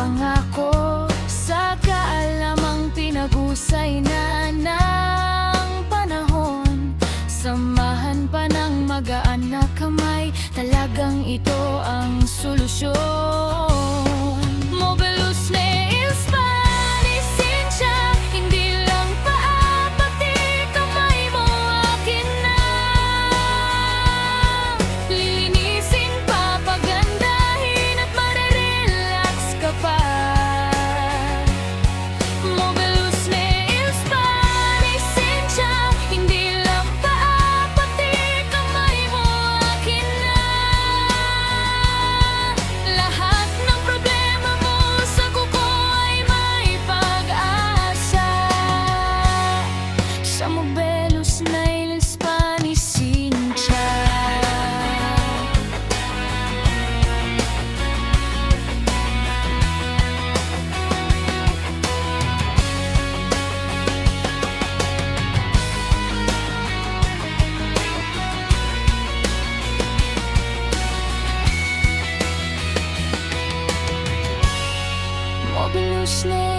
pangako sa kaalamang pinag-usay na ng panahon. Samahan pa ng magaan na kamay, talagang ito ang solusyon. Mobilus Nail Spa ni Cynthia, hindi lang paa pati kamay mo akin na. Lilinisin, papagandahin at marerelax ka pa. Mobilus Nail Spa ni Cynthia, hindi lang paa pati kamay mo akin na. Lahat ng problema mo sa kuko ay may pag-asa sa Mobilus Nail Spa ni Cynthia. Mobilus Nail